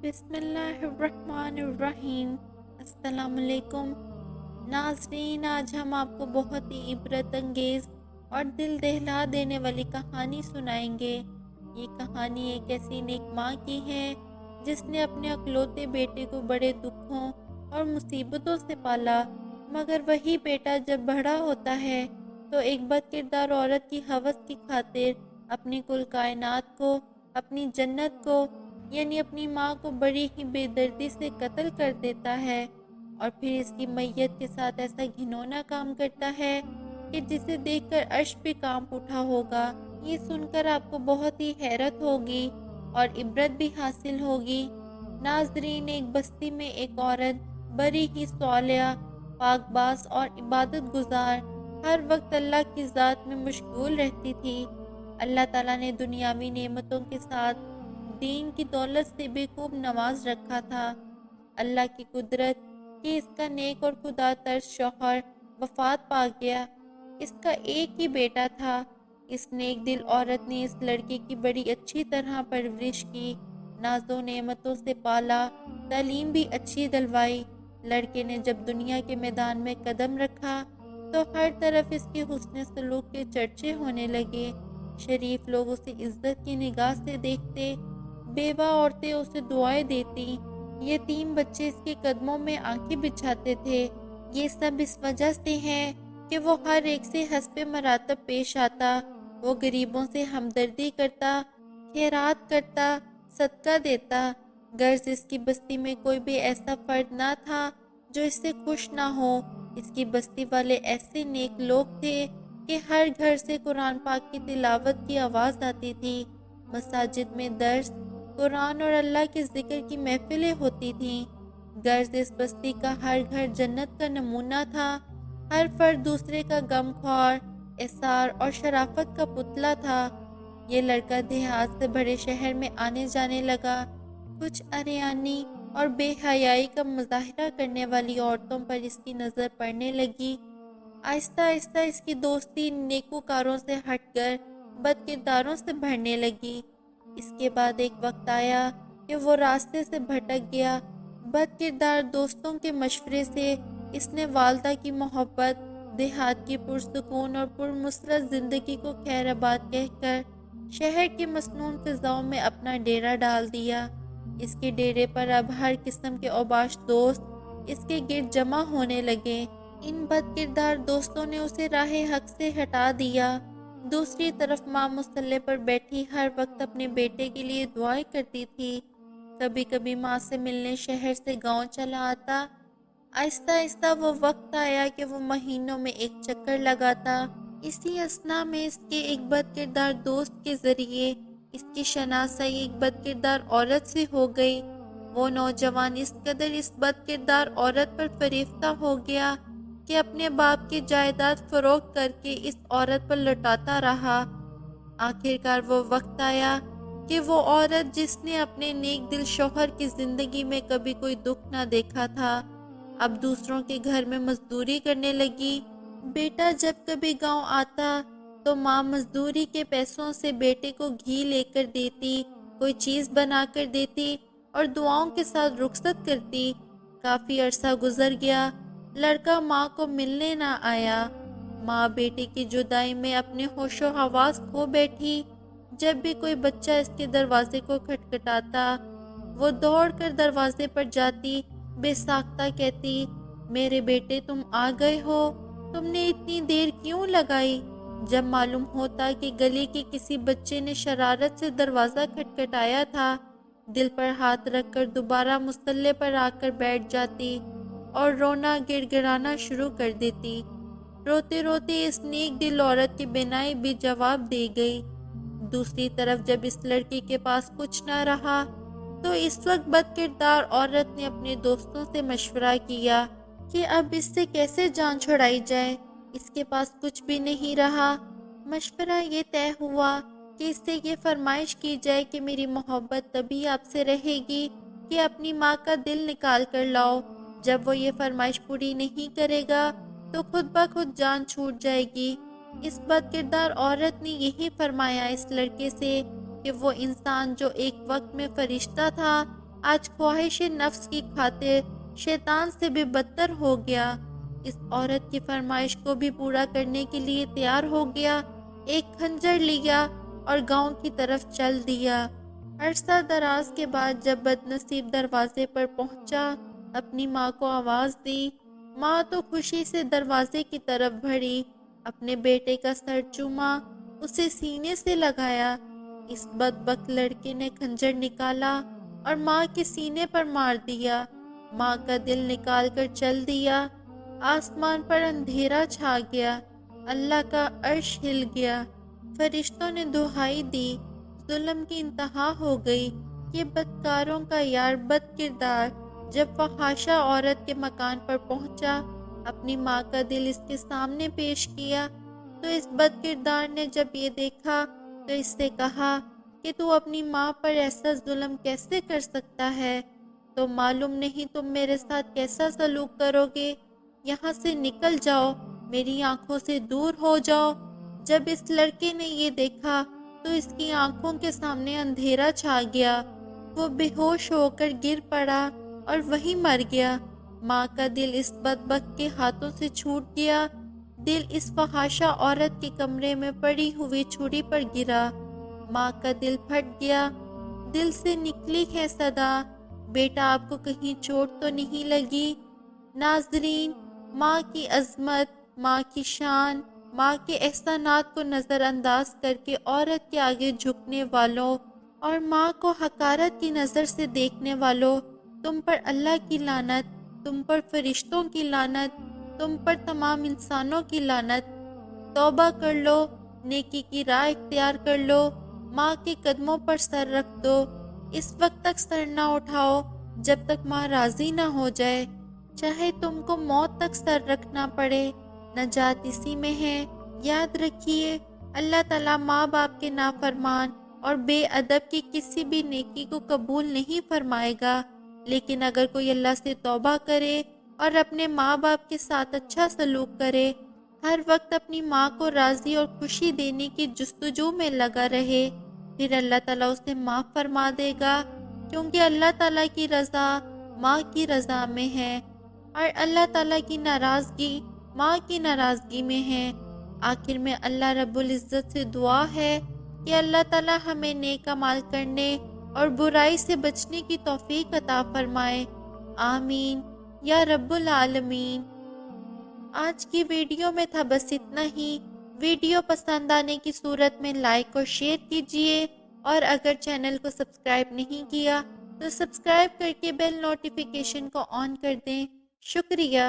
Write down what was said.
بسم اللہ الرحمن الرحیم۔ السلام علیکم ناظرین، آج ہم آپ کو بہت ہی عبرت انگیز اور دل دہلا دینے والی کہانی سنائیں گے۔ یہ کہانی ایک ایسی نیک ماں کی ہے جس نے اپنے اکلوتے بیٹے کو بڑے دکھوں اور مصیبتوں سے پالا، مگر وہی بیٹا جب بڑا ہوتا ہے تو ایک بد کردار عورت کی ہوس کی خاطر اپنی کل کائنات کو، اپنی جنت کو، یعنی اپنی ماں کو بڑی ہی بے دردی سے قتل کر دیتا ہے، اور پھر اس کی میت کے ساتھ ایسا گھنونا کام کرتا ہے کہ جسے دیکھ کر عرش بھی کانپ اٹھا ہوگا۔ یہ سن کر آپ کو بہت ہی حیرت ہوگی اور عبرت بھی حاصل ہوگی۔ ناظرین، ایک بستی میں ایک عورت بڑی ہی صالحہ، پاک باز اور عبادت گزار، ہر وقت اللہ کی ذات میں مشغول رہتی تھی۔ اللہ تعالیٰ نے دنیاوی نعمتوں کے ساتھ دین کی دولت سے بھی خوب نواز رکھا تھا۔ اللہ کی قدرت کہ اس کا نیک اور خدا ترس شوہر وفات پا گیا۔ اس کا ایک ہی بیٹا تھا۔ اس نیک دل عورت نے اس لڑکے کی بڑی اچھی طرح پرورش کی، ناز و نعمتوں سے پالا، تعلیم بھی اچھی دلوائی۔ لڑکے نے جب دنیا کے میدان میں قدم رکھا تو ہر طرف اس کے حسن سلوک کے چرچے ہونے لگے۔ شریف لوگ اسے عزت کی نگاہ سے دیکھتے، بیوہ عورتیں اسے دعائیں دیتی، یتیم بچے اس کے قدموں میں آنکھیں بچھاتے تھے۔ یہ سب اس وجہ سے ہے کہ وہ ہر ایک سے حسب مراتب پیش آتا، وہ غریبوں سے ہمدردی کرتا، خیرات کرتا، صدقہ دیتا۔ غرض اس کی بستی میں کوئی بھی ایسا فرد نہ تھا جو اس سے خوش نہ ہو۔ اس کی بستی والے ایسے نیک لوگ تھے کہ ہر گھر سے قرآن پاک کی تلاوت کی آواز آتی تھی، مساجد میں درس قرآن اور اللہ کے ذکر کی محفلیں ہوتی تھیں۔ غرض اس بستی کا ہر گھر جنت کا نمونہ تھا، ہر فرد دوسرے کا غمخوار، ایثار اور شرافت کا پتلا تھا۔ یہ لڑکا دیہات سے بڑے شہر میں آنے جانے لگا۔ کچھ عریانی اور بے حیائی کا مظاہرہ کرنے والی عورتوں پر اس کی نظر پڑنے لگی۔ آہستہ آہستہ اس کی دوستی نیکوکاروں سے ہٹ کر بد کرداروں سے بھرنے لگی۔ اس کے بعد ایک وقت آیا کہ وہ راستے سے بھٹک گیا۔ بد کردار دوستوں کے مشورے سے اس نے والدہ کی محبت، دیہات کی پرسکون اور پرمسرت زندگی کو خیر آباد کہہ کر شہر کی مسنون فضاؤں میں اپنا ڈیرا ڈال دیا۔ اس کے ڈیرے پر اب ہر قسم کے اوباش دوست اس کے گرد جمع ہونے لگے۔ ان بد کردار دوستوں نے اسے راہ حق سے ہٹا دیا۔ دوسری طرف ماں مصلے پر بیٹھی ہر وقت اپنے بیٹے کے لیے دعائیں کرتی تھی۔ کبھی کبھی ماں سے ملنے شہر سے گاؤں چلا آتا۔ آہستہ آہستہ وہ وقت آیا کہ وہ مہینوں میں ایک چکر لگاتا۔ اسی اثناء میں اس کے ایک بد کردار دوست کے ذریعے اس کی شناسائی ایک بد کردار عورت سے ہو گئی۔ وہ نوجوان اس قدر اس بد کردار عورت پر فریفتہ ہو گیا کہ اپنے باپ کی جائیداد فروخت کر کے اس عورت پر لٹاتا رہا۔ آخرکار وہ وقت آیا کہ وہ عورت جس نے اپنے نیک دل شوہر کی زندگی میں کبھی کوئی دکھ نہ دیکھا تھا، اب دوسروں کے گھر میں مزدوری کرنے لگی۔ بیٹا جب کبھی گاؤں آتا تو ماں مزدوری کے پیسوں سے بیٹے کو گھی لے کر دیتی، کوئی چیز بنا کر دیتی اور دعاؤں کے ساتھ رخصت کرتی۔ کافی عرصہ گزر گیا، لڑکا ماں کو ملنے نہ آیا۔ ماں بیٹے کی جدائی میں اپنے ہوش و حواس کھو بیٹھی۔ جب بھی کوئی بچہ اس کے دروازے کو کھٹکھٹاتا، وہ دوڑ کر دروازے پر جاتی، بے ساختہ کہتی، میرے بیٹے تم آ گئے ہو، تم نے اتنی دیر کیوں لگائی؟ جب معلوم ہوتا کہ گلی کے کسی بچے نے شرارت سے دروازہ کھٹکھٹایا تھا، دل پر ہاتھ رکھ کر دوبارہ مصلے پر آ کر بیٹھ جاتی اور رونا گڑ گڑانا شروع کر دیتی۔ روتے روتے اس نیک دل عورت کی بینائی بھی جواب دے گئی۔ دوسری طرف جب اس لڑکی کے پاس کچھ نہ رہا تو اس وقت بد کردار عورت نے اپنے دوستوں سے مشورہ کیا کہ اب اس سے کیسے جان چھڑائی جائے، اس کے پاس کچھ بھی نہیں رہا۔ مشورہ یہ طے ہوا کہ اس سے یہ فرمائش کی جائے کہ میری محبت تبھی آپ سے رہے گی کہ اپنی ماں کا دل نکال کر لاؤ۔ جب وہ یہ فرمائش پوری نہیں کرے گا تو خود بخود جان چھوٹ جائے گی۔ اس بد کردار عورت نے یہی فرمایا اس لڑکے سے کہ وہ انسان جو ایک وقت میں فرشتہ تھا، آج خواہش نفس کی خاطر شیطان سے بھی بدتر ہو گیا۔ اس عورت کی فرمائش کو بھی پورا کرنے کے لیے تیار ہو گیا، ایک خنجر لیا اور گاؤں کی طرف چل دیا۔ عرصہ دراز کے بعد جب بد نصیب دروازے پر پہنچا، اپنی ماں کو آواز دی۔ ماں تو خوشی سے دروازے کی طرف بڑھی، اپنے بیٹے کا سر چوما، اسے سینے سے لگایا۔ اس بدبخت لڑکے نے خنجر نکالا اور ماں کے سینے پر مار دیا۔ ماں کا دل نکال کر چل دیا۔ آسمان پر اندھیرا چھا گیا، اللہ کا عرش ہل گیا۔ فرشتوں نے دہائی دی، ظلم کی انتہا ہو گئی۔ یہ بدکاروں کا یار بد کردار جب فحاشہ عورت کے مکان پر پہنچا، اپنی ماں کا دل اس کے سامنے پیش کیا، تو اس بد کردار نے جب یہ دیکھا تو اس سے کہا کہ تو اپنی ماں پر ایسا ظلم کیسے کر سکتا ہے؟ تو معلوم نہیں تم میرے ساتھ کیسا سلوک کرو گے؟ یہاں سے نکل جاؤ، میری آنکھوں سے دور ہو جاؤ۔ جب اس لڑکے نے یہ دیکھا تو اس کی آنکھوں کے سامنے اندھیرا چھا گیا، وہ بے ہوش ہو کر گر پڑا اور وہیں مر گیا۔ ماں کا دل اس بدبخت کے ہاتھوں سے چھوٹ گیا، دل اس فحاشہ عورت کے کمرے میں پڑی ہوئی چھری پر گرا۔ ماں کا دل پھٹ گیا، دل سے نکلی ہے صدا، بیٹا آپ کو کہیں چوٹ تو نہیں لگی؟ ناظرین، ماں کی عظمت، ماں کی شان، ماں کے احسانات کو نظر انداز کر کے عورت کے آگے جھکنے والوں اور ماں کو حقارت کی نظر سے دیکھنے والوں، تم پر اللہ کی لعنت، تم پر فرشتوں کی لعنت، تم پر تمام انسانوں کی لعنت۔ توبہ کر لو، نیکی کی راہ اختیار کر لو، ماں کے قدموں پر سر رکھ دو۔ اس وقت تک سر نہ اٹھاؤ جب تک ماں راضی نہ ہو جائے، چاہے تم کو موت تک سر رکھنا پڑے، نجات اسی میں ہے۔ یاد رکھیے، اللہ تعالیٰ ماں باپ کے نافرمان اور بے ادب کی کسی بھی نیکی کو قبول نہیں فرمائے گا، لیکن اگر کوئی اللہ سے توبہ کرے اور اپنے ماں باپ کے ساتھ اچھا سلوک کرے، ہر وقت اپنی ماں کو راضی اور خوشی دینے کی جستجو میں لگا رہے، پھر اللہ تعالیٰ اسے معاف فرما دے گا، کیونکہ اللہ تعالیٰ کی رضا ماں کی رضا میں ہے اور اللہ تعالیٰ کی ناراضگی ماں کی ناراضگی میں ہے۔ آخر میں اللہ رب العزت سے دعا ہے کہ اللہ تعالیٰ ہمیں نیک اعمال کرنے اور برائی سے بچنے کی توفیق عطا فرمائے، آمین یا رب العالمین۔ آج کی ویڈیو میں تھا بس اتنا ہی۔ ویڈیو پسند آنے کی صورت میں لائک اور شیئر کیجیے، اور اگر چینل کو سبسکرائب نہیں کیا تو سبسکرائب کر کے بیل نوٹیفیکیشن کو آن کر دیں۔ شکریہ۔